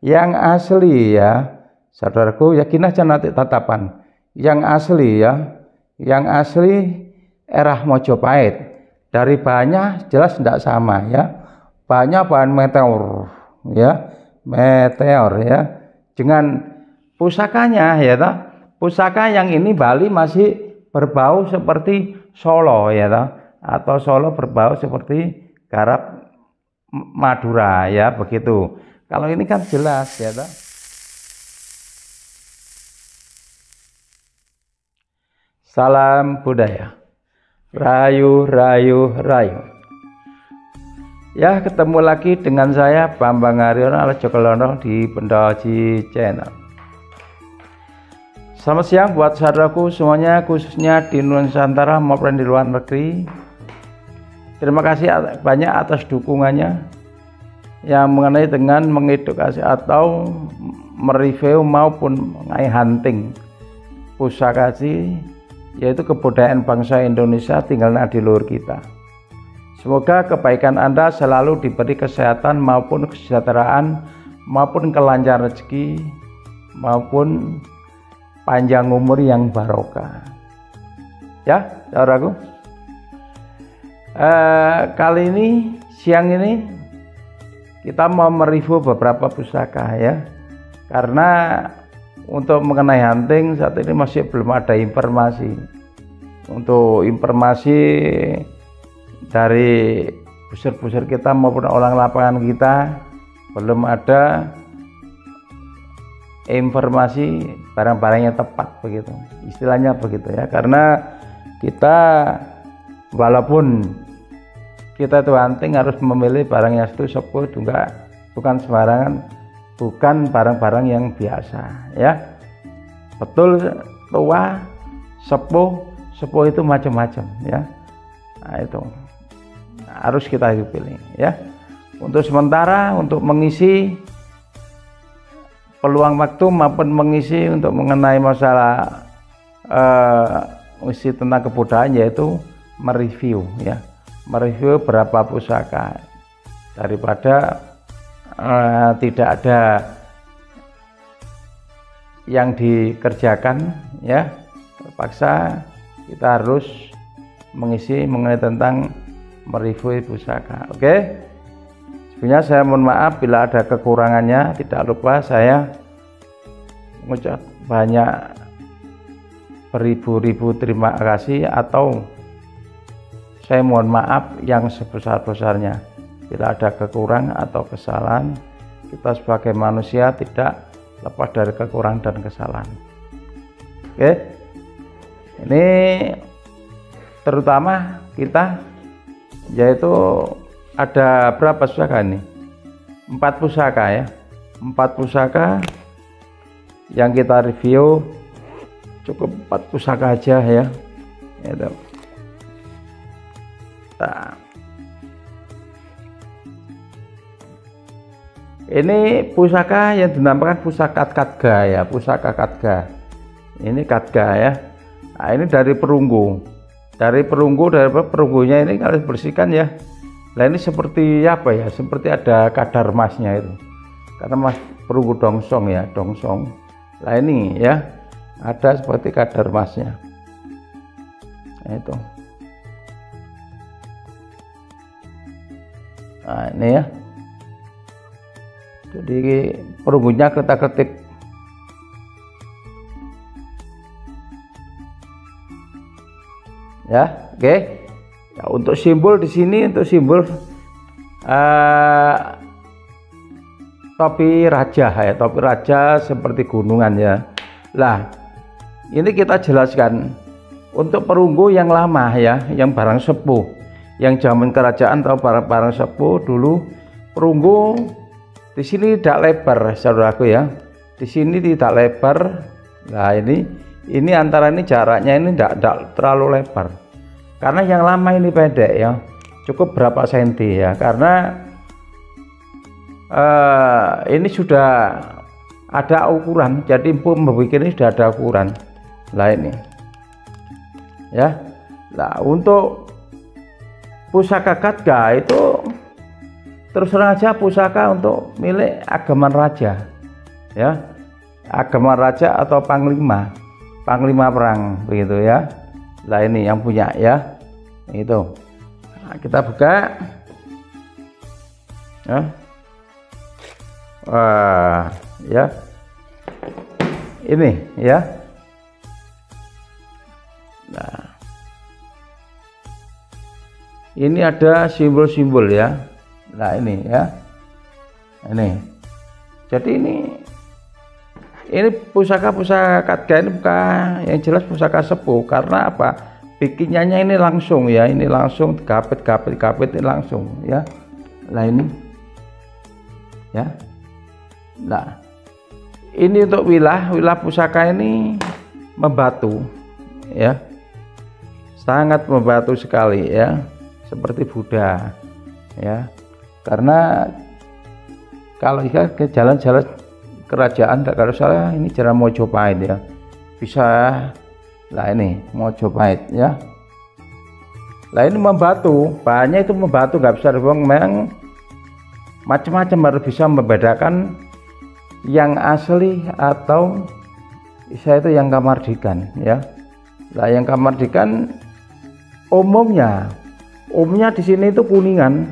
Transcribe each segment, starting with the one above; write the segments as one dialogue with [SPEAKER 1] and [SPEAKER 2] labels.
[SPEAKER 1] Yang asli ya, saudaraku, yakin aja nanti tatapan. Yang asli ya, yang asli era Mojopahit. Dari bahannya jelas tidak sama ya. Bahannya bahan meteor ya, meteor ya. Dengan pusakanya ya toh. Pusaka yang ini Bali masih berbau seperti Solo ya toh. Atau Solo berbau seperti garap Madura ya, begitu. Kalau ini kan jelas ya toh. Salam budaya. Rayu, rayu, rayu. Ya, ketemu lagi dengan saya Bambang Haryono alias Joko Londo di Bendoji Channel. Selamat siang buat saudaraku semuanya, khususnya di Nusantara maupun di luar negeri. Terima kasih banyak atas dukungannya yang mengenai dengan mengedukasi atau mereview maupun hunting pusaka, yaitu kebudayaan bangsa Indonesia tinggal di luhur kita. Semoga kebaikan Anda selalu diberi kesehatan maupun kesejahteraan maupun kelancaran rezeki maupun panjang umur yang barokah. Ya, saudaraku. Kali ini siang ini kita mau mereview beberapa pusaka ya. Karena untuk mengenai hunting saat ini masih belum ada informasi. Untuk informasi dari pusir-pusir kita maupun orang lapangan kita belum ada informasi barang-barang yang tepat, begitu istilahnya begitu ya. Karena kita walaupun kita itu hunting harus memilih barang yang itu sepuh juga, bukan sembarangan, bukan barang-barang yang biasa ya. Betul, tua, sepuh itu macam-macam ya. Nah, itu harus kita pilih ya. Untuk sementara untuk mengisi peluang waktu maupun mengisi untuk mengenai masalah isi tentang kebudayaan, yaitu mereview ya, mereview berapa pusaka daripada tidak ada yang dikerjakan ya. Terpaksa kita harus mengisi mengenai tentang mereview pusaka. Oke, sebenarnya saya mohon maaf bila ada kekurangannya. Tidak lupa saya mengucap banyak beribu-ribu terima kasih, atau saya mohon maaf yang sebesar-besarnya bila ada kekurangan atau kesalahan. Kita sebagai manusia tidak lepas dari kekurangan dan kesalahan. Oke, ini terutama kita yaitu ada berapa pusaka ini? 4 pusaka ya. 4 pusaka yang kita review, cukup 4 pusaka aja ya. Gitu. Nah, ini pusaka yang dinamakan pusaka Katga ya, pusaka Katga. Ini Katga ya. Nah, ini dari perunggu. Dari perunggunya ini kalian bersihkan ya. Nah, ini seperti apa ya? Seperti ada kadar emasnya itu. Karena mas perunggu dongsong ya, dongsong. Nah, ini ya, ada seperti kadar emasnya. Nah, itu. Nah, ini ya. Jadi perunggunya ketik-ketik. Ya, oke. Ya, untuk simbol di sini, untuk simbol topi raja ya, topi raja seperti gunungan ya. Lah, ini kita jelaskan untuk perunggu yang lama ya, yang barang sepuh, yang zaman kerajaan atau barang sepuh dulu, perunggu di sini tidak lebar, saudaraku ya. Di sini tidak lebar. Nah, ini antara ini jaraknya ini tidak terlalu lebar. Karena yang lama ini pendek ya. Cukup berapa senti ya. Karena ini sudah ada ukuran. Jadi membuat ini sudah ada ukuran. Nah, ini. Ya. Nah, untuk pusaka Katga itu terus terang aja pusaka untuk milik Ageman Raja ya, agama raja atau panglima perang begitu ya. Nah ini yang punya ya, itu. Nah, kita buka ya. Wah ya, ini ya. Nah ini ada simbol-simbol ya. Nah ini ya, ini. Jadi ini pusaka Katga ini bukan yang jelas pusaka sepuh. Karena apa? Bikinnya ini langsung ya, ini langsung kapit ini langsung ya. Nah ini ya. Nah ini untuk wilah pusaka ini membatu ya, sangat membatu sekali ya, seperti Buddha ya. Karena kalau ke jalan-jalan kerajaan, kalau salah ini jalan Mojopahit ya, bisa. Lah ini Mojopahit ya. Lah ini membatu, bahannya itu membatu, nggak bisa dibuang. Memang macam-macam, harus bisa membedakan yang asli atau saya itu yang kamardikan ya. Lah yang kamardikan umumnya di sini itu kuningan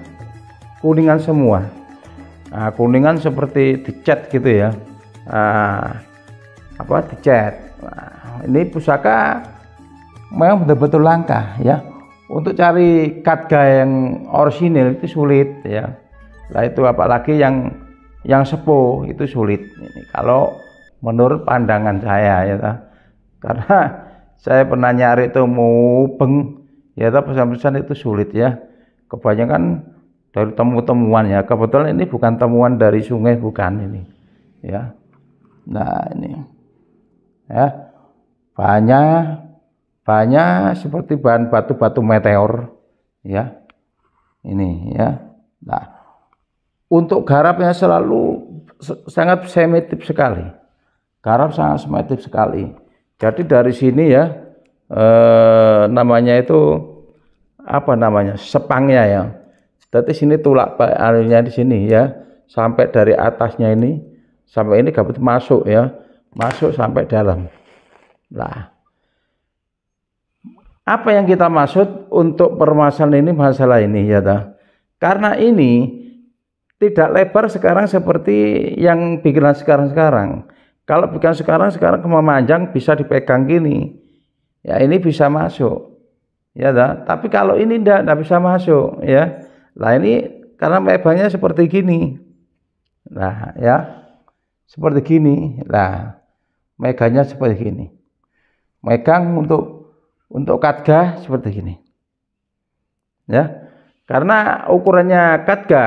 [SPEAKER 1] semua. Nah, kuningan seperti dicat gitu ya. Dicat. Nah, ini pusaka memang betul-betul langka ya. Untuk cari Katga yang orisinil itu sulit ya. Nah itu apalagi yang sepuh itu sulit. Ini kalau menurut pandangan saya ya. Karena saya pernah nyari itu mubeng ya, pesan-pesan itu sulit ya. Kebanyakan dari temuan ya. Kebetulan ini bukan temuan dari sungai, bukan ini ya. Nah ini ya, banyak seperti bahan batu meteor ya, ini ya. Nah untuk garapnya selalu sangat sensitif sekali, garap sangat sensitif sekali. Jadi dari sini ya, namanya itu apa namanya, sepangnya ya. Jadi sini tulak anunya di sini ya, sampai dari atasnya ini sampai ini gabut masuk ya, masuk sampai dalam. Nah, apa yang kita maksud untuk permasalahan ini, masalah ini ya, karena ini tidak lebar sekarang seperti yang bikinan sekarang. Kalau bikinan sekarang memanjang bisa dipegang gini, ya ini bisa masuk, ya tapi kalau ini tidak bisa masuk ya. Nah ini karena lebarnya seperti gini, nah ya seperti gini, nah meganya seperti gini, megang untuk Katga seperti gini ya. Karena ukurannya Katga,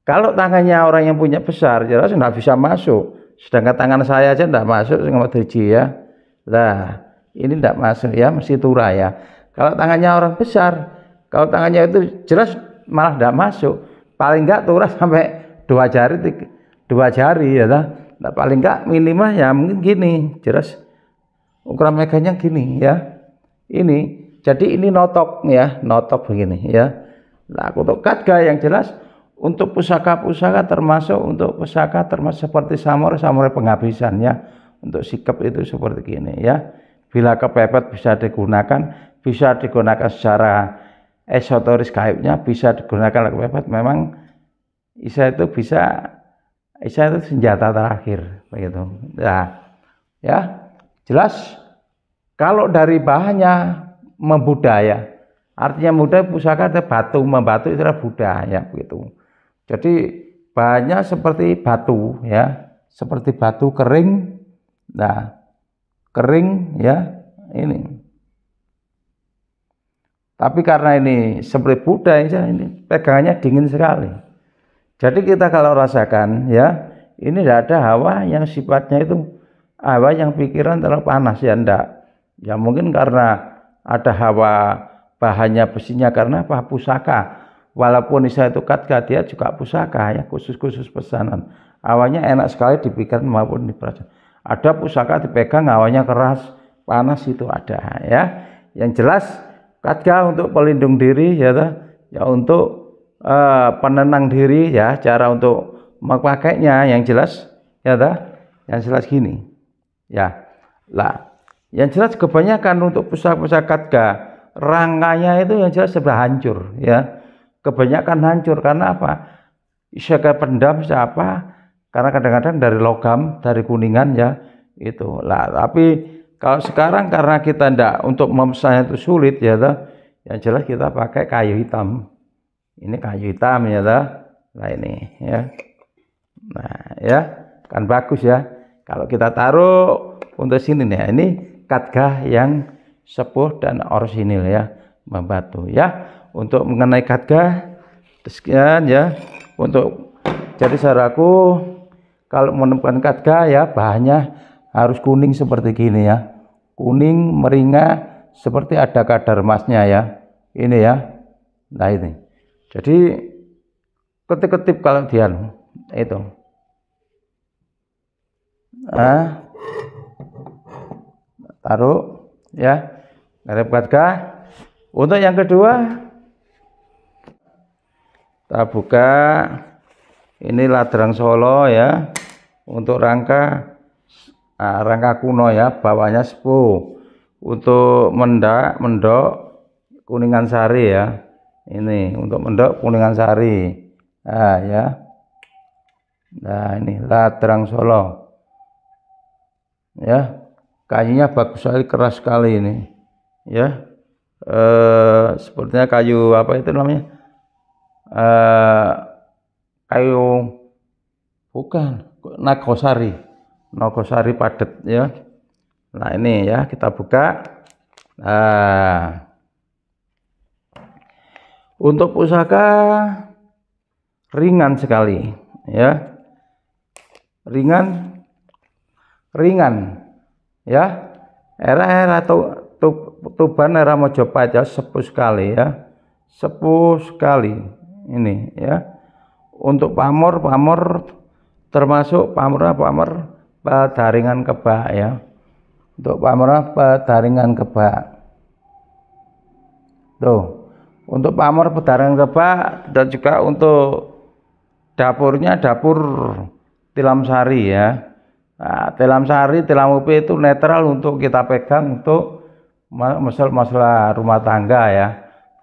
[SPEAKER 1] kalau tangannya orang yang punya besar jelas tidak bisa masuk, sedangkan tangan saya aja tidak masuk sama driji ya. Nah ini tidak masuk ya, mesti turah ya. Kalau tangannya orang besar, kalau tangannya itu jelas malah tidak masuk, paling enggak turah sampai 2 jari ya. Nah, paling enggak minimal ya mungkin gini, jelas ukuran meganya gini ya. Ini jadi ini notok ya, notok begini ya. Nah untuk Katga yang jelas, untuk pusaka-pusaka termasuk seperti samurai penghabisan ya. Untuk sikap itu seperti gini ya. Bila kepepet bisa digunakan secara esoteris gaibnya, bisa digunakan kepepet. Memang Isa itu senjata terakhir begitu. Nah, ya jelas kalau dari bahannya membudaya, artinya mudah pusaka ada membatu itu adalah budaya begitu. Jadi bahannya seperti batu ya, seperti batu kering. Nah, kering ya ini. Tapi karena ini seperti budaya, ini pegangannya dingin sekali. Jadi kita kalau rasakan ya, ini tidak ada hawa yang sifatnya itu hawa yang pikiran terlalu panas ya, enggak. Ya mungkin karena ada hawa bahannya besinya, karena apa, pusaka. Walaupun Isa itu Katga, dia juga pusaka ya, khusus pesanan. Awalnya enak sekali dipikiran maupun diperasa. Ada pusaka dipegang awalnya keras, panas, itu ada ya. Yang jelas Katga untuk pelindung diri ya, untuk penenang diri ya, cara untuk memakainya yang jelas ya. Yang jelas gini, ya, lah, yang jelas kebanyakan untuk pusaka-pusaka Khadga rangkanya itu yang jelas sudah hancur, ya, kebanyakan hancur karena apa? Pusaka pendam siapa? Karena kadang-kadang dari logam, dari kuningan ya itu. Lah, tapi kalau sekarang karena kita ndak untuk memesannya itu sulit ya, yang jelas kita pakai kayu hitam. Ini kayu hitam ya, nah ini ya. Nah ya, kan bagus ya. Kalau kita taruh untuk sini nih, ini Khadga yang sepuh dan orisinil ya, membatu ya. Untuk mengenai Khadga, sekian ya. Untuk jadi saudaraku, kalau menemukan Khadga ya bahannya harus kuning seperti gini ya, kuning meringah seperti ada kadar emasnya ya, ini ya. Nah ini, jadi ketip-ketip kalau dia itu. Nah, taruh ya, ngarep Khadga. Untuk yang kedua, kita buka ini ladrang Solo ya, untuk rangka kuno ya, bawahnya sepuh. Untuk mendok Kuningan Sari ya, ini untuk mendok Kuningan Sari. Nah ya, nah ini ladrang Solo ya, kayunya bagus sekali, keras sekali ini ya. Sepertinya kayu apa itu namanya, kayu bukan Nogosari padat ya. Nah ini ya, kita buka. Nah, untuk pusaka ringan sekali ya, ringan ya, era Tuban era Mojopahit ya, sepuh sekali ya, sepuh sekali ini ya. Untuk pamor termasuk pamor Pedaringan Kebak ya, untuk pamor Pedaringan Kebak tuh, untuk pamor Pedaringan Kebak, dan juga untuk dapurnya dapur Tilam Sari ya. Nah, Tilam Sari, Tilam Upi itu netral untuk kita pegang untuk masalah rumah tangga ya,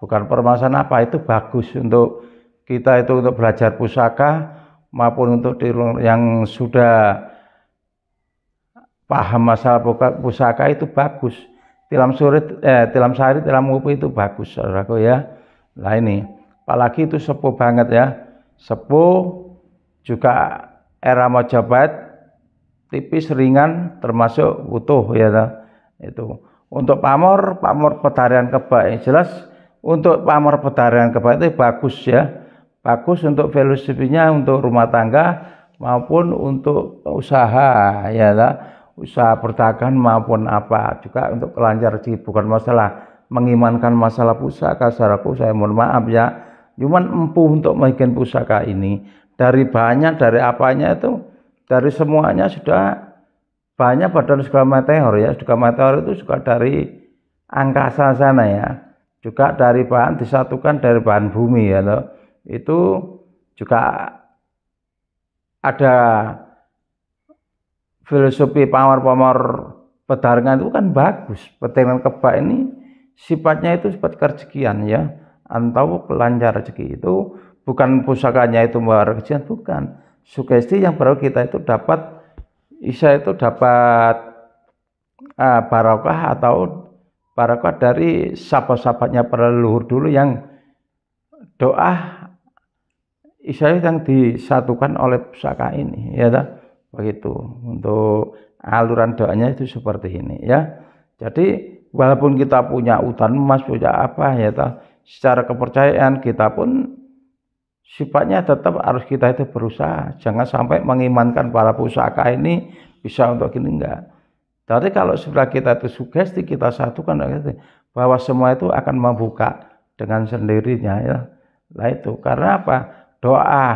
[SPEAKER 1] bukan permasalahan apa, itu bagus untuk kita itu untuk belajar pusaka maupun untuk yang sudah paham masalah pusaka itu bagus. Tilam Sari, Tilam Upi itu bagus saudaraku ya. Nah ini apalagi itu sepuh banget ya, sepuh juga era Majapahit, tipis ringan termasuk utuh ya itu. Untuk pamor Pedaringan Kebak yang jelas, untuk pamor Pedaringan Kebak itu bagus ya, bagus untuk filosofinya untuk rumah tangga maupun untuk usaha ya, usaha perdagangan maupun apa, juga untuk kelancar rezeki. Bukan masalah mengimankan masalah pusaka saudaraku, saya mohon maaf ya, cuman empuh untuk bikin pusaka ini dari banyak, dari apanya itu, dari semuanya sudah banyak, padahal juga meteor ya, juga meteor itu juga dari angkasa sana ya, juga dari bahan disatukan dari bahan bumi ya toh. Itu juga ada filosofi pamor Pedaringan itu kan bagus. Pedaringan Kebak ini sifatnya itu sifat kerezekian ya, atau kelancar rezeki. Itu bukan pusakanya itu membawa rezekian, bukan, sugesti yang baru kita itu dapat barokah atau barokah dari sahabat-sahabatnya para leluhur dulu yang doa yang disatukan oleh pusaka ini ya begitu. Untuk aluran doanya itu seperti ini ya. Jadi walaupun kita punya utan emas, punya apa ya secara kepercayaan kita pun sifatnya tetap harus kita itu berusaha, jangan sampai mengimankan para pusaka ini bisa untuk gini, enggak. Tapi kalau sudah kita itu sugesti, kita satukan bahwa semua itu akan membuka dengan sendirinya ya. Nah itu karena apa? Doa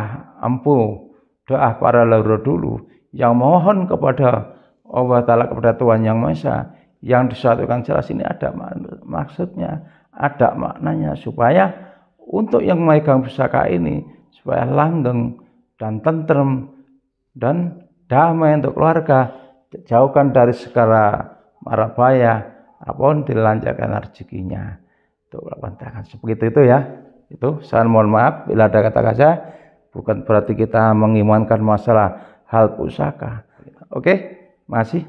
[SPEAKER 1] empuh, doa para leluhur dulu yang mohon kepada Allah Ta'ala, kepada Tuhan Yang Maha Esa, yang disatukan jelas ini ada maksudnya, ada maknanya, supaya untuk yang memegang pusaka ini supaya langgeng dan tentrem dan damai untuk keluarga, jauhkan dari segala mara bahaya, apapun dilancarkan rezekinya. Untuk melakukan seperti itu ya. Itu saya mohon maaf bila ada kata kasar, bukan berarti kita mengimankan masalah hal pusaka. Oke, masih.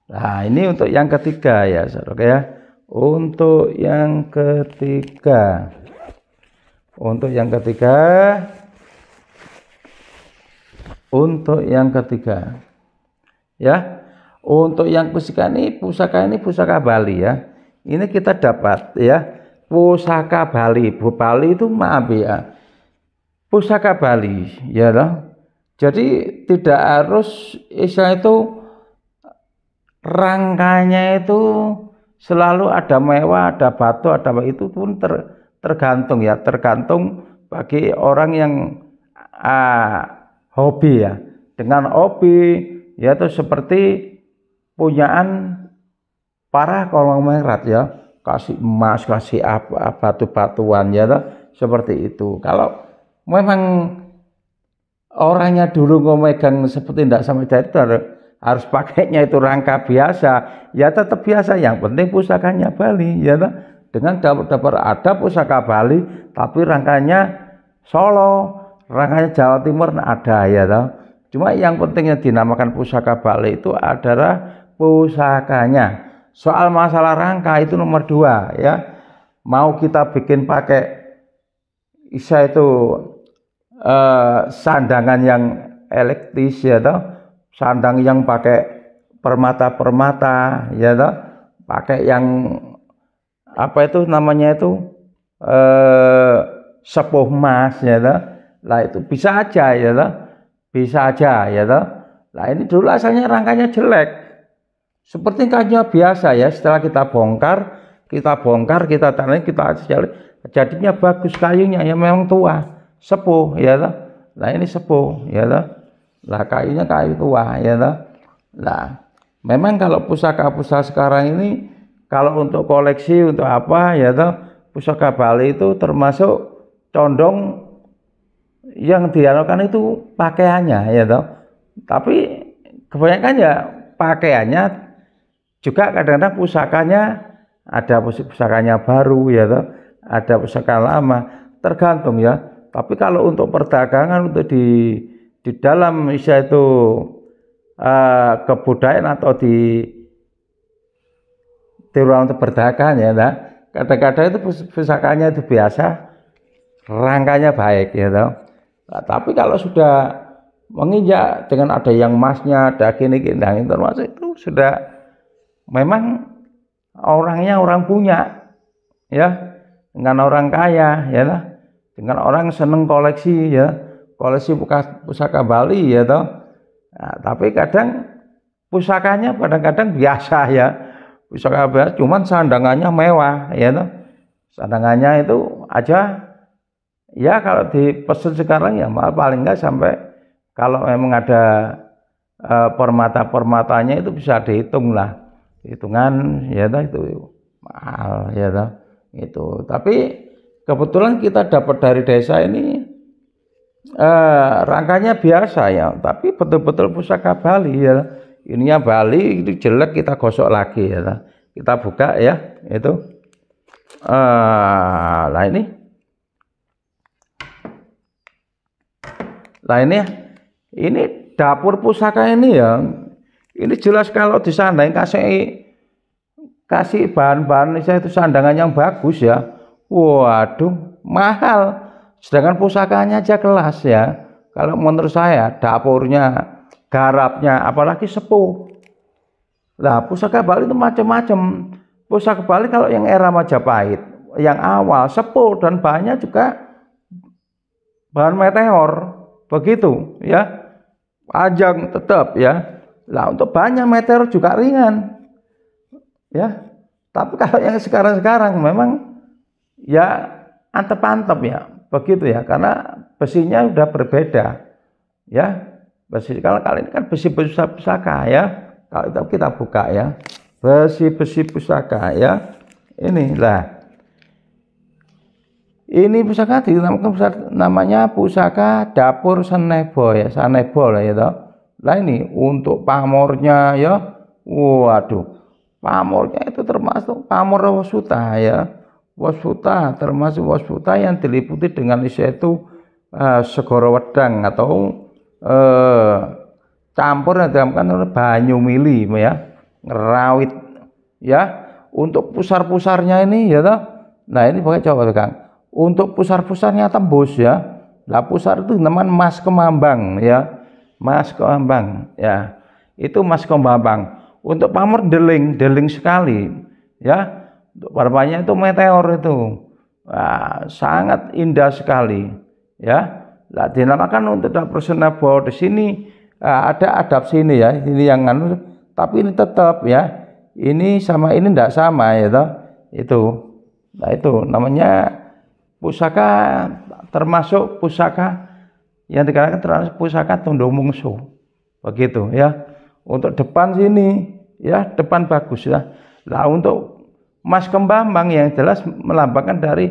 [SPEAKER 1] Nah, ini untuk yang ketiga ya, saudara ya. Untuk yang ketiga. Untuk yang ketiga. Untuk yang ketiga. Ya. Untuk yang pusaka ini pusaka Bali ya. Ini kita dapat ya. Pusaka Bali. Bali itu maaf ya. Pusaka Bali ya loh. Jadi tidak harus istilah itu rangkanya itu selalu ada mewah, ada batu, ada itu pun tergantung ya, tergantung bagi orang yang hobi ya. Dengan hobi yaitu seperti punyaan para konglomerat ya, kasih emas, kasih apa batu-batuan ya, seperti itu. Kalau memang orangnya dulu memegang seperti tidak sampai dari itu harus pakainya itu rangka biasa, ya tetap biasa. Yang penting pusakanya Bali ya, dengan dapat ada pusaka Bali tapi rangkanya Solo, rangkanya Jawa Timur ada ya. Cuma yang pentingnya dinamakan pusaka Bali itu adalah pusakanya. Soal masalah rangka itu nomor 2 ya. Mau kita bikin pakai isa itu sandangan yang elektris ya toh, sandang yang pakai permata-permata ya toh, pakai yang apa itu namanya itu sepuh emas ya toh. Lah itu bisa aja ya toh. Bisa aja ya toh. Lah ini dulu asalnya rangkanya jelek. Seperti kaca biasa ya, setelah kita bongkar, kita tanam, kita jadinya bagus kayunya ya, memang tua, sepuh ya toh. Nah ini sepuh ya toh. Lah kayunya kayu tua ya toh. Nah, memang kalau pusaka-pusaka sekarang ini kalau untuk koleksi untuk apa ya toh, pusaka Bali itu termasuk condong yang dianukan itu pakaiannya ya toh. Tapi kebanyakan ya pakaiannya juga kadang-kadang pusakanya ada pusakanya baru ya toh, ada pusaka lama, tergantung ya. Tapi kalau untuk perdagangan untuk di dalam istilah itu kebudayaan atau di ruang untuk berdagang ya, nah, kadang-kadang itu pusakanya itu biasa, rangkanya baik ya toh. Nah, tapi kalau sudah menginjak dengan ada yang emasnya, ada gini-gini, nah, termasuk itu sudah memang orangnya orang punya ya, dengan orang kaya ya, dengan orang seneng koleksi ya, koleksi pusaka Bali ya toh. Nah, tapi kadang pusakanya kadang-kadang biasa ya, pusaka biasa, cuman sandangannya mewah ya toh. Sandangannya itu aja ya, kalau dipesan sekarang ya paling enggak sampai, kalau memang ada permata-permatanya itu bisa dihitung lah, hitungan ya toh, itu mahal ya toh itu. Tapi kebetulan kita dapat dari desa ini rangkanya biasa ya, tapi betul-betul pusaka Bali ya. Ininya Bali itu jelek, kita gosok lagi ya toh. Kita buka ya itu. Nah ini, ini dapur pusaka ini ya. Ini jelas kalau disandang kasih bahan-bahan itu sandangan yang bagus ya. Waduh, mahal. Sedangkan pusakanya aja kelas ya. Kalau menurut saya dapurnya, garapnya, apalagi sepuh. Nah, pusaka Bali itu macam-macam. Pusaka Bali kalau yang era Majapahit, yang awal sepuh dan bahannya juga bahan meteor, begitu ya. Panjang tetap ya. Lah untuk banyak meteor juga ringan ya. Tapi kalau yang sekarang memang ya antep-antep ya, begitu ya, karena besinya udah berbeda ya. Besi kalau kali ini kan besi pusaka ya. Kalau itu kita buka ya, besi pusaka ya. Inilah Ini pusaka namanya pusaka dapur Sanebo ya, Sanebo lah ya toh. Lah ini untuk pamornya ya, waduh, pamornya itu termasuk pamor Wasuta ya, Wasuta termasuk Wasuta yang diliputi dengan itu segoro wedang atau campur yang dilakukan oleh banyu mili ya, ngerawit ya. Untuk pusar-pusarnya ini ya toh. Nah ini pakai coba pegang. Untuk pusar-pusarnya tembus ya. Lah pusar itu namanya Mas Kemambang ya. Mas Kemambang ya. Itu Mas Kemambang. Untuk pamor deling sekali ya. Untuk warnanya itu meteor itu. Nah, sangat indah sekali ya. Lah dinamakan untuk dapur Sanebo di sini ada adab sini ya. Ini yang anu tapi ini tetap ya. Ini sama ini enggak sama ya toh. Itu. Nah itu namanya pusaka, termasuk pusaka yang dikatakan termasuk pusaka tunduk mungsu. Begitu ya. Untuk depan sini ya, depan bagus ya. Nah untuk Mas Kemambang yang jelas melambangkan dari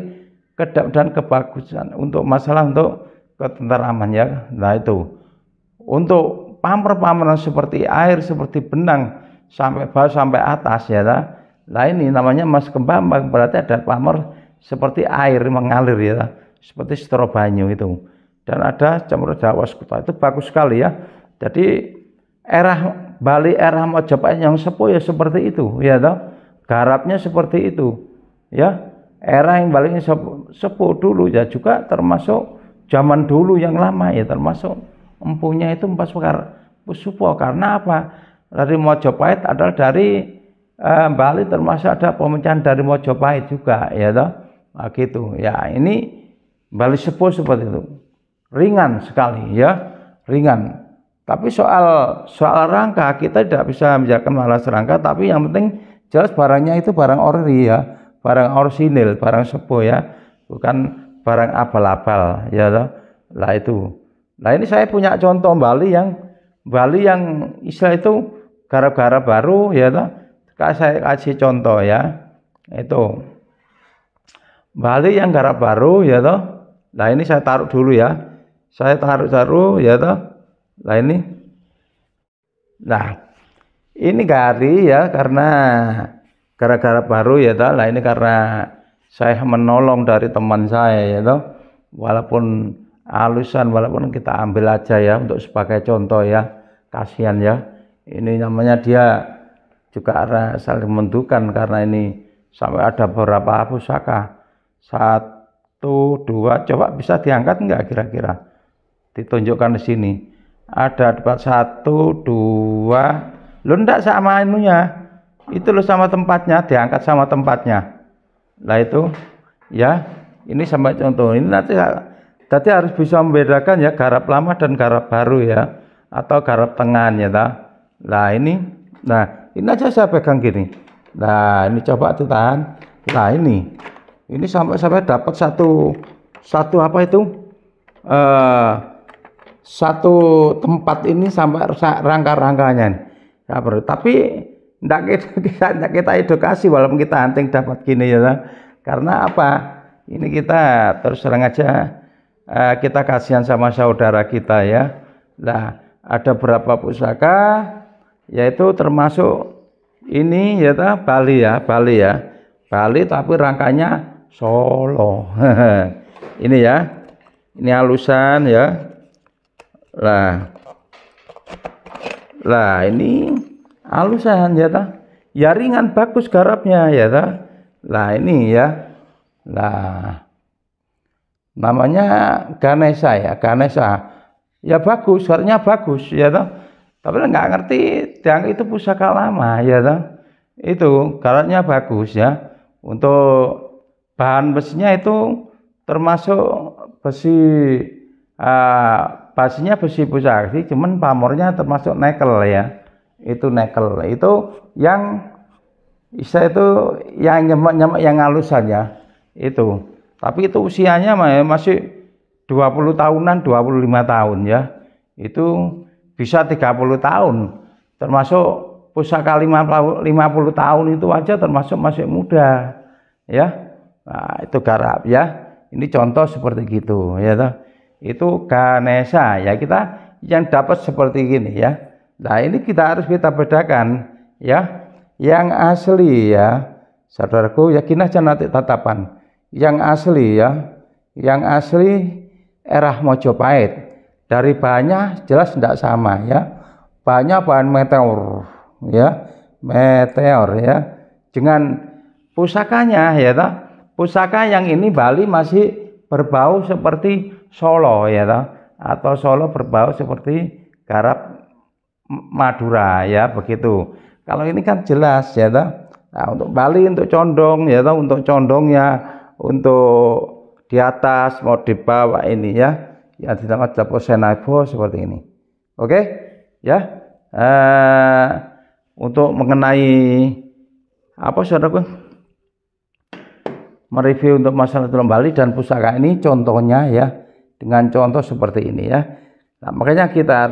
[SPEAKER 1] kedap dan kebagusan untuk masalah untuk ketenteraman ya. Nah itu. Untuk pamor-pamoran seperti air, seperti benang sampai bawah sampai atas ya. Nah ini namanya Mas Kemambang, berarti ada pamor seperti air mengalir ya, seperti setro banyu itu. Dan ada campur Jawa Skuta, itu bagus sekali ya. Jadi era Bali, era Majapahit yang sepuh ya seperti itu ya toh. Garapnya seperti itu ya. Era yang Bali sepuh dulu ya juga termasuk zaman dulu yang lama ya, termasuk empunya itu Empas Pusupo. Karena apa? Dari Majapahit adalah dari Bali, termasuk ada pemecahan dari Majapahit juga ya toh. Nah, gitu ya. Ini Bali sepuh seperti itu, ringan sekali ya, ringan. Tapi soal rangka kita tidak bisa membicarakan masalah rangka, tapi yang penting jelas barangnya itu barang ori ya, barang orsinil, barang sepuh ya, bukan barang abal-abal ya toh. Lah itu. Nah ini saya punya contoh Bali yang istilah itu garap-garap baru ya toh. Saya kasih contoh ya. Itu Bali yang garap baru ya toh. Nah ini saya taruh dulu ya. Saya taruh ya toh. Nah ini. Nah, ini gari ya karena gara-gara baru ya toh. Nah ini karena saya menolong dari teman saya ya toh. Walaupun alusan, walaupun kita ambil aja ya untuk sebagai contoh ya. Kasihan ya. Ini namanya dia juga saling menentukan karena ini sampai ada beberapa pusaka. 1, 2, coba bisa diangkat enggak kira-kira? Ditunjukkan di sini. Ada 1, 2. Lo enggak sama inunya. Itu lo sama tempatnya, diangkat sama tempatnya. Lah itu ya, ini sampai contoh. Ini nanti harus bisa membedakan ya garap lama dan garap baru ya, atau garap tengah ya ta. Nah ini aja saya pegang gini. Nah ini coba ditahan. Nah ini sampai dapat satu apa itu satu tempat ini sampai rangka-rangkanya. Tapi enggak kita edukasi walaupun kita hunting dapat gini ya. Karena apa? Ini kita terus terang aja kita kasihan sama saudara kita ya. Nah, ada berapa pusaka yaitu termasuk ini ya Bali ya. Bali tapi rangkanya Solo. Ini ya. Ini halusan ya. Lah ini halusan ya ta. Ya ringan bagus garapnya ya ta. Lah ini ya. Lah namanya Ganesha ya, Ganesha. Ya bagus, garapnya bagus ya ta. Tapi nggak ngerti yang itu pusaka lama ya ta. Itu garapnya bagus ya. Untuk bahan besinya itu termasuk besi basinya besi pusaka sih, cuman pamornya termasuk nikel ya. Itu nikel. Itu yang yang nyemek yang halusan ya. Itu. Tapi itu usianya masih 20 tahunan, 25 tahun ya. Itu bisa 30 tahun. Termasuk pusaka 50 tahun itu aja termasuk masih muda. Ya. Nah, itu garap ya. Ini contoh seperti gitu ya toh. Itu Ganesha ya, kita yang dapat seperti gini ya. Nah, ini kita bedakan ya. Yang asli ya, saudaraku, yakin aja nanti tatapan. Yang asli ya, yang asli era Mojopahit. Dari bahannya jelas tidak sama ya. Bahannya bahan meteor ya, meteor ya. Dengan pusakanya ya toh. Pusaka yang ini Bali masih berbau seperti Solo ya toh, atau Solo berbau seperti garap Madura ya, begitu. Kalau ini kan jelas ya toh. Nah, untuk Bali untuk condong ya toh, untuk condongnya, untuk di atas mau di bawah ini ya, yang dinamakan Japosenaibo seperti ini. Oke ya. Untuk mengenai apa saudaraku, mereview untuk masalah tulang Bali dan pusaka ini contohnya ya, dengan contoh seperti ini ya. Nah, makanya kita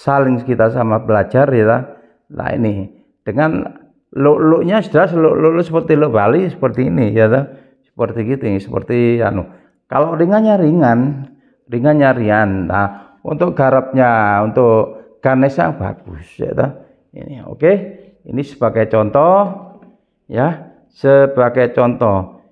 [SPEAKER 1] saling sama belajar ya. Nah, ini dengan look-looknya jelas look seperti look Bali seperti ini ya, seperti gitu, seperti kalau ringannya ringan. Nah, untuk garapnya, untuk Ganesha bagus ya ini. Oke, ini sebagai contoh ya, sebagai contoh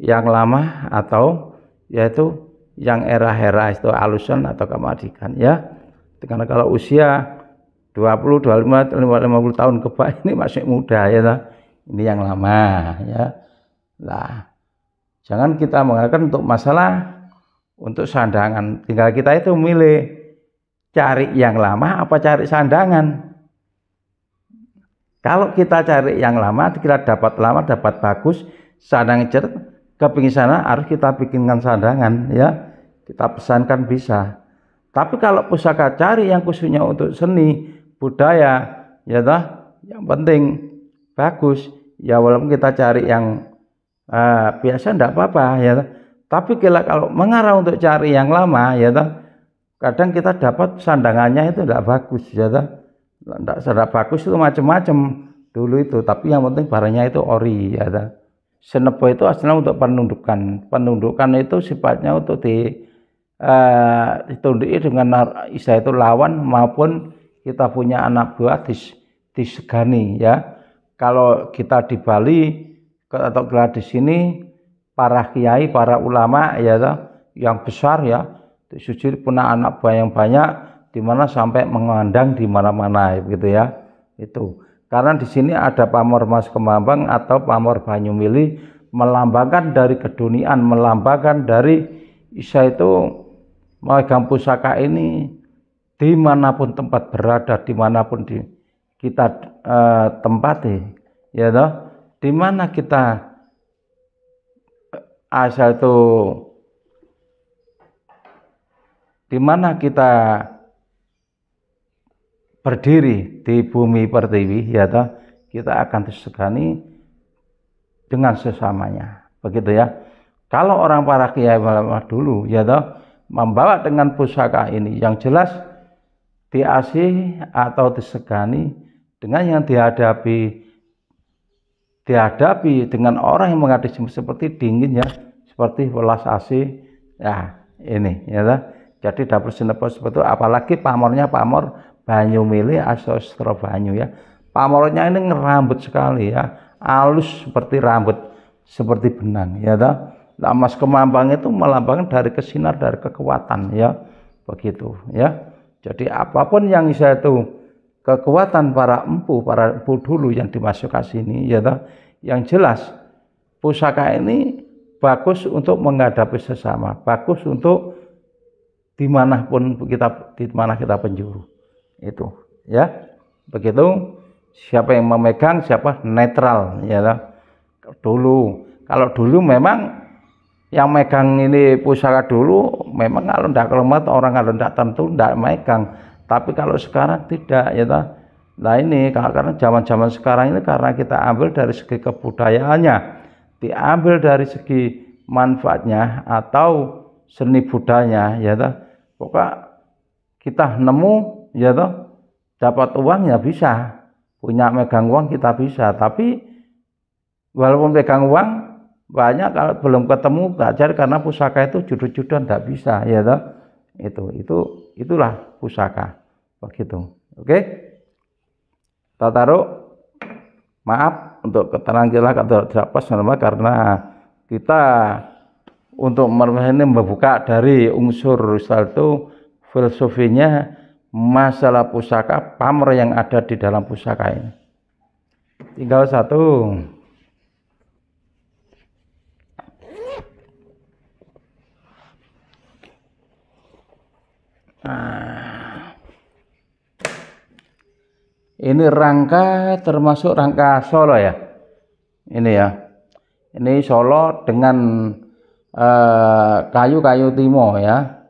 [SPEAKER 1] yang lama atau yaitu yang era-era itu alusan atau kemerdekaan ya. Karena kalau usia 20, 25, 50 tahun ke bawah ini masih muda ya toh. Ini yang lama ya. Nah, jangan kita menggunakan untuk masalah untuk sandangan. Tinggal kita itu milih cari yang lama apa cari sandangan. Kalau kita cari yang lama, kita dapat lama, dapat bagus, sandangan ceret, kepingin sana harus kita bikinkan sandangan ya. Kita pesankan bisa. Tapi kalau pusaka cari yang khususnya untuk seni budaya ya toh, yang penting bagus ya, walaupun kita cari yang biasa enggak apa-apa ya toh. Tapi kalau mengarah untuk cari yang lama ya toh, kadang kita dapat sandangannya itu enggak bagus ya toh. Enggak bagus itu macam-macam dulu itu, tapi yang penting barangnya itu ori ya toh. Senebo itu aslinya untuk penundukan. Penundukan itu sifatnya untuk ditunduki dengan istilah itu lawan maupun kita punya anak buah disegani ya. Kalau kita di Bali atau di sini para kiai, para ulama ya yang besar ya, disujud punya anak buah yang banyak, di mana sampai mengandang di mana-mana gitu ya. Itu karena di sini ada pamor Mas Kemambang atau pamor Banyumili, melambangkan dari keduniaan, melambangkan dari Isa itu memegang pusaka ini dimanapun tempat berada, dimanapun kita tempati ya toh, dimana kita asal itu, dimana kita berdiri di bumi pertiwi ya toh, kita akan disegani dengan sesamanya begitu ya. Kalau orang para kiai dulu ya toh, membawa dengan pusaka ini yang jelas diasih atau disegani dengan yang dihadapi dengan orang yang menghadapi seperti dingin ya, seperti welas asih ya ini ya toh. Jadi dapur Senebo seperti itu, apalagi pamornya pamor Banyumili Asostro Banyu ya. Pamornya ini ngerambut sekali ya, halus seperti rambut, seperti benang ya toh. Nah, Mas Kemambang itu melambangkan dari kesinar, dari kekuatan ya, begitu ya. Jadi apapun yang saya itu kekuatan para empu dulu yang dimasukkan sini ya toh, yang jelas pusaka ini bagus untuk menghadapi sesama, bagus untuk dimanapun di mana kita penjuru itu ya, begitu. Siapa yang memegang, siapa netral ya toh. Kalau dulu memang yang megang ini pusaka dulu memang kalau ndak kelemat orang, kalau ndak tentu ndak megang. Tapi kalau sekarang tidak ya toh. Nah ini karena zaman sekarang ini karena kita ambil dari segi kebudayaannya, diambil dari segi manfaatnya atau seni budayanya ya toh. Pokoknya kita nemu ya toh, dapat uang ya bisa, punya megang uang kita bisa, tapi walaupun pegang uang banyak kalau belum ketemu belajar karena pusaka itu judul-judulan tidak bisa ya toh. Itulah pusaka begitu. Oke, kita taruh. Maaf untuk keterangan kita tidak pas karena kita untuk ini membuka dari unsur itu filosofinya masalah pusaka, pamer yang ada di dalam pusaka ini. Tinggal satu. Nah, ini rangka termasuk rangka Solo ya. Ini ya. Ini Solo dengan kayu-kayu timo ya.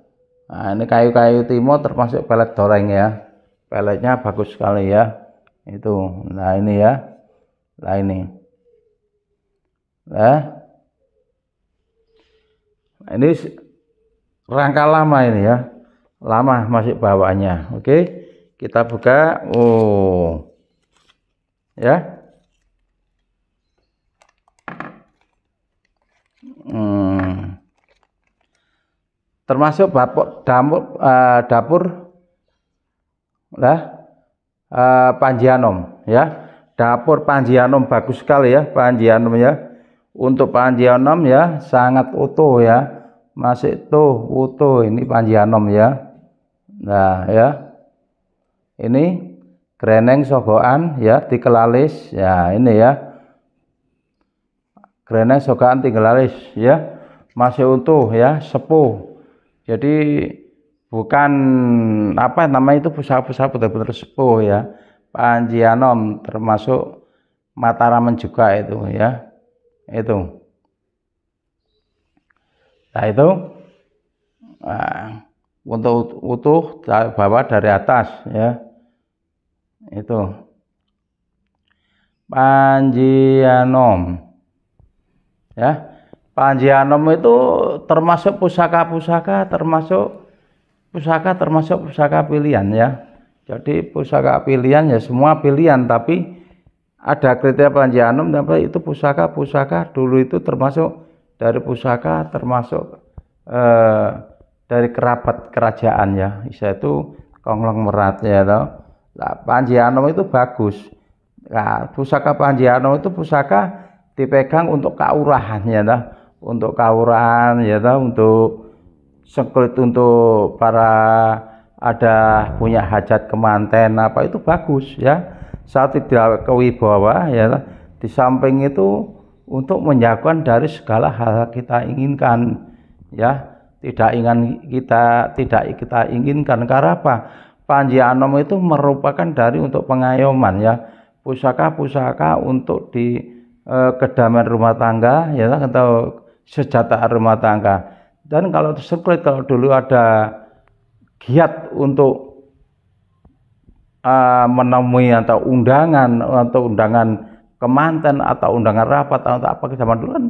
[SPEAKER 1] Nah, ini kayu-kayu timo termasuk pelet doreng ya. Peletnya bagus sekali ya. Itu. Nah, ini ya. Nah, ini. Nah. Ini rangka lama ini ya. Lama masih bawaannya. Oke. Kita buka. Oh. Ya. Termasuk dapur Panji Anom ya. Dapur Panji Anom bagus sekali ya, Panji Anom ya. Untuk Panji Anom ya sangat utuh ya. Masih utuh ini Panji Anom ya. Nah ya. Ini greneng sogokan ya, tikelalis ya, ini ya. Greneng sogokan tikelalis ya. Masih utuh ya, sepuh. Jadi bukan apa namanya itu pusaka-pusaka betul-betul sepuh ya. Panji Anom termasuk Mataraman juga itu ya. Itu. Nah itu untuk utuh bawa dari atas ya. Itu. Panji Anom. Ya. Panji Anom itu termasuk pusaka termasuk pusaka pilihan ya. Jadi pusaka pilihan ya semua pilihan, tapi ada kriteria Panji Anom tapi itu pusaka dulu itu termasuk dari pusaka termasuk dari kerabat kerajaan ya. Itu konglomerat ya toh. Nah, Panji Anom itu bagus. Nah, pusaka Panji Anom itu pusaka dipegang untuk kaurahan ya toh. Untuk kaurahan ya toh, untuk sekret, untuk para ada punya hajat kemanten apa itu bagus ya. Saat tidak kewibawa ya toh. Di samping itu untuk menjauhkan dari segala hal kita inginkan ya. Tidak kita inginkan karena apa? Panji Anom itu merupakan dari untuk pengayoman ya. Pusaka untuk di kedamaian rumah tangga ya atau kesejahteraan rumah tangga. Dan kalau sekret, kalau dulu ada giat untuk menemui atau undangan kemanten atau undangan rapat atau apa ke zaman dulu kan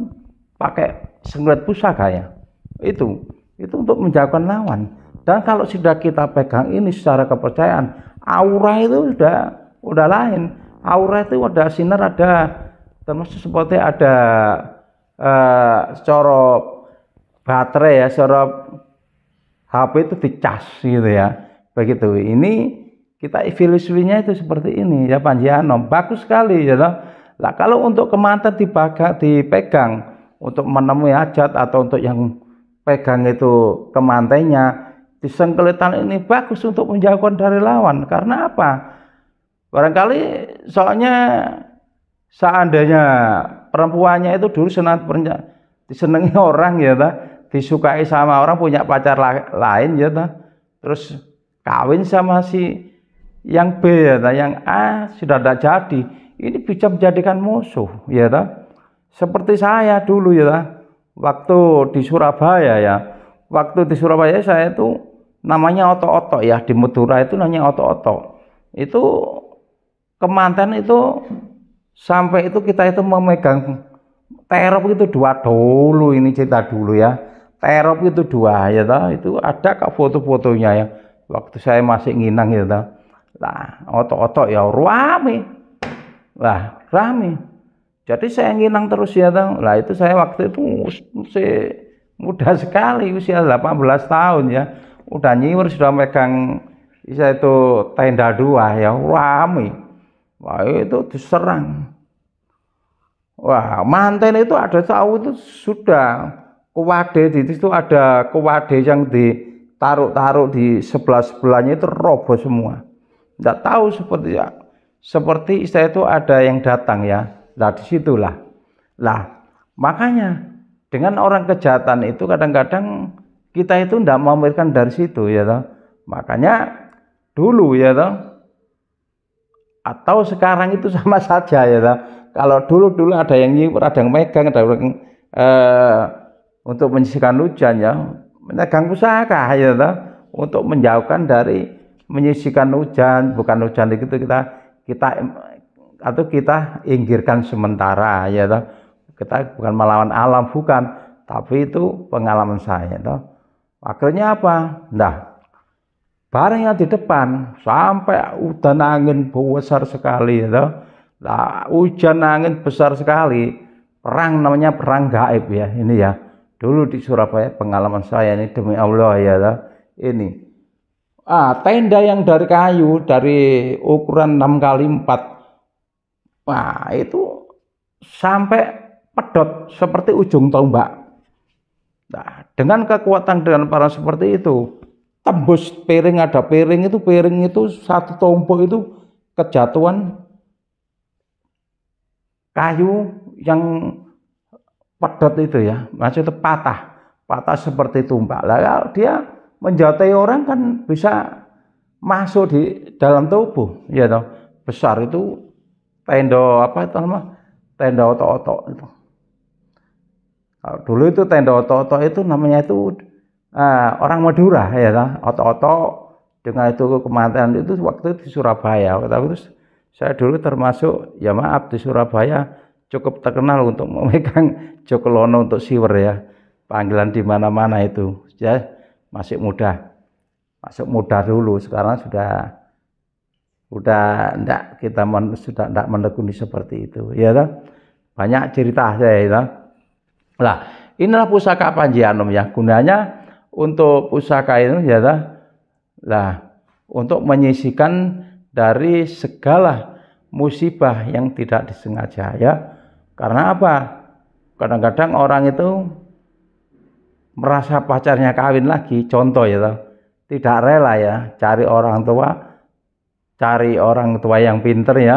[SPEAKER 1] pakai sekret pusaka ya. Itu untuk menjauhkan lawan. Dan kalau sudah kita pegang ini secara kepercayaan, aura itu udah lain. Aura itu ada sinar, ada termasuk seperti ada secara baterai ya, secara HP itu dicas gitu ya. Begitu. Ini kita filosofinya itu seperti ini ya, Panji Anom. Bagus sekali ya. Lah kalau untuk kemanten dipegang untuk menemui hajat atau untuk yang pegang itu kemantennya disengkelitan ini bagus untuk menjauhkan dari lawan. Karena apa? Barangkali soalnya seandainya perempuannya itu dulu disenangi orang ya, disukai sama orang, punya pacar lain ya, terus kawin sama si yang B ya, yang A sudah tidak jadi, ini bisa menjadikan musuh ya, seperti saya dulu ya, waktu di Surabaya ya, saya itu namanya oto-oto ya, di Madura itu namanya oto-oto, itu kemanten itu sampai itu kita itu memegang terop itu 2 dulu, ini cerita dulu ya, terop itu 2 ya, itu ada kak foto-fotonya ya, waktu saya masih nginang ya, lah oto-oto ya rame, Jadi saya nginang terus ya toh. Lah itu saya waktu itu masih muda sekali, usia 18 tahun ya. Udah nyiwer, sudah megang saya itu tenda 2 ya, rame. Wah itu diserang. Wah, manten itu ada tahu itu sudah kewade di situ, ada kewade yang ditaruh-taruh di sebelah-sebelahnya itu roboh semua. Tidak tahu seperti istilah itu ada yang datang ya. Nah disitulah. Lah makanya dengan orang kejahatan itu kadang-kadang kita itu tidak memikirkan dari situ ya toh. Makanya dulu ya toh, atau sekarang itu sama saja ya toh. Kalau dulu ada yang nyiwer, ada yang megang, ada yang untuk menyisihkan hujan ya, memegang pusaka ya toh, untuk menjauhkan dari menyisihkan hujan, bukan hujan itu kita inggirkan sementara ya toh. Kita bukan melawan alam, bukan, tapi itu pengalaman saya toh. Akhirnya apa? Nah, bareng yang di depan sampai udan angin besar sekali ya toh. Nah, hujan angin besar sekali, perang namanya perang gaib ya ini ya. Dulu di Surabaya pengalaman saya ini demi Allah ya toh. Ini tenda yang dari kayu, dari ukuran 6 kali 4, wah itu sampai pedot seperti ujung tombak. Nah, dengan kekuatan dengan para seperti itu, tembus piring, ada piring itu satu tombok itu kejatuhan kayu yang pedot itu ya, maksudnya patah seperti tumbak. Lah dia menjatuhi orang kan bisa masuk di dalam tubuh ya toh. Besar itu tenda apa itu namanya, tenda otok-otok itu. Kalau dulu itu tenda otok-otok itu namanya itu orang Madura ya toh. Otok-otok dengan itu kematian itu waktu itu di Surabaya. Tapi terus saya dulu termasuk ya maaf di Surabaya cukup terkenal untuk memegang Joglono untuk siwer ya. Panggilan di mana-mana itu. Ya masih muda. Masuk muda dulu, sekarang sudah enggak, kita sudah enggak menekuni seperti itu. Ya toh. Banyak cerita saya itu. Lah, inilah pusaka Panji Anom ya. Gunanya untuk pusaka itu ya toh. Lah, untuk menyisihkan dari segala musibah yang tidak disengaja ya. Karena apa? Kadang-kadang orang itu merasa pacarnya kawin lagi, contoh ya toh, tidak rela ya cari orang tua yang pinter ya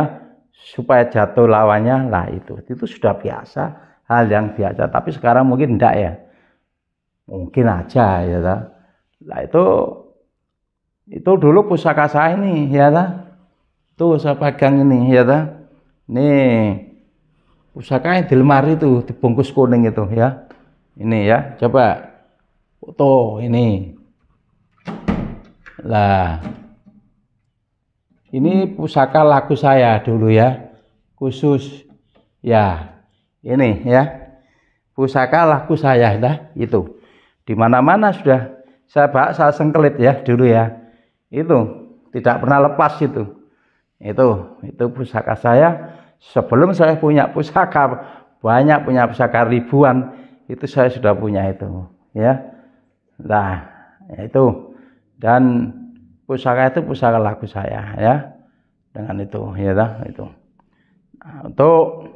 [SPEAKER 1] supaya jatuh lawannya. Lah itu sudah biasa, hal yang biasa. Tapi sekarang mungkin enggak ya, mungkin aja ya toh. Lah itu dulu pusaka saya ini ya toh. Tuh saya pegang ini ya toh. Nih pusakanya di lemari itu dibungkus kuning itu ya. Ini ya, coba foto ini. Lah ini pusaka lagu saya dulu ya, khusus ya. Ini ya pusaka lagu saya nah, itu di mana-mana sudah saya sengkelit ya dulu ya. Itu tidak pernah lepas itu. Itu pusaka saya sebelum saya punya pusaka banyak, punya pusaka ribuan, itu saya sudah punya itu ya. Nah itu, dan pusaka itu pusaka lagu saya ya, dengan itu ya itu. Nah, untuk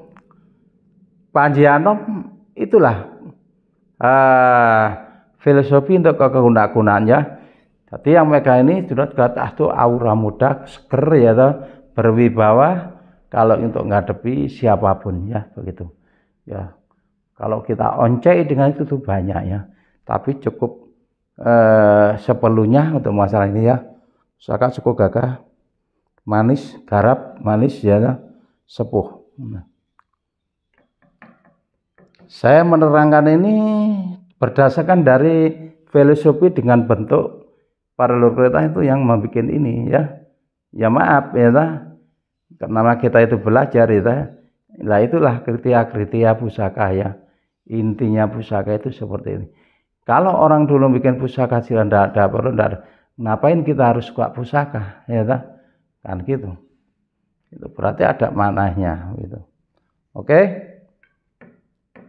[SPEAKER 1] Panji Anom itulah filosofi untuk kegunaan-gunaannya. Jadi yang mereka ini sudah kata itu aura muda, seger ya toh, berwibawa kalau untuk ngadepi siapapun ya begitu ya. Kalau kita oncei dengan itu tuh banyak ya, tapi cukup seperlunya untuk masalah ini ya. Pusaka suku gagah, manis, garap, manis ya, sepuh. Saya menerangkan ini berdasarkan dari filosofi dengan bentuk para leluhur kita itu yang membuat ini ya. Ya maaf ya karena kita itu belajar ya. Lah itulah kriteria pusaka ya. Intinya pusaka itu seperti ini. Kalau orang dulu bikin pusaka silang tidak perlu, ngapain kita harus suka pusaka ya kan gitu. Itu berarti ada maknanya gitu. Oke,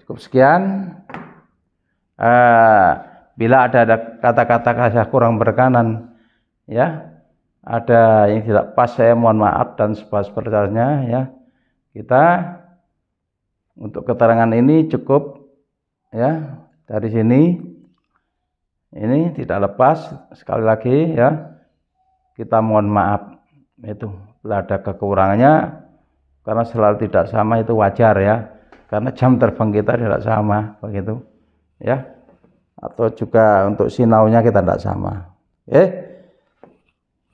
[SPEAKER 1] cukup sekian. Bila ada kata-kata saya kurang berkenan, ya, ada yang tidak pas, saya mohon maaf dan sebesar-besarnya, ya. Kita untuk keterangan ini cukup, ya, dari sini. Ini tidak lepas, sekali lagi, ya, kita mohon maaf, itu bila ada kekurangannya, karena selalu tidak sama itu wajar, ya, karena jam terbang kita tidak sama, begitu, ya. Atau juga untuk sinaunya kita tidak sama.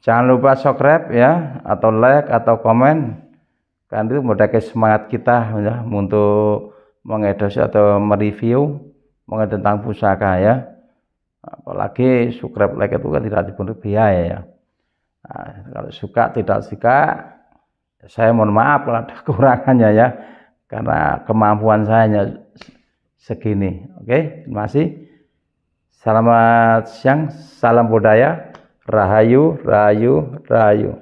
[SPEAKER 1] Jangan lupa subscribe, ya, atau like atau komen, kan itu menambah semangat kita, ya, untuk mengedukasi atau mereview mengenai tentang pusaka, ya. Apalagi subscribe, like itu kan tidak dipungut biaya, ya. Nah, kalau suka tidak suka, saya mohon maaf kalau ada kekurangannya, ya, karena kemampuan saya hanya segini. Oke, terima kasih. Selamat siang, salam budaya, rahayu, rahayu, rahayu.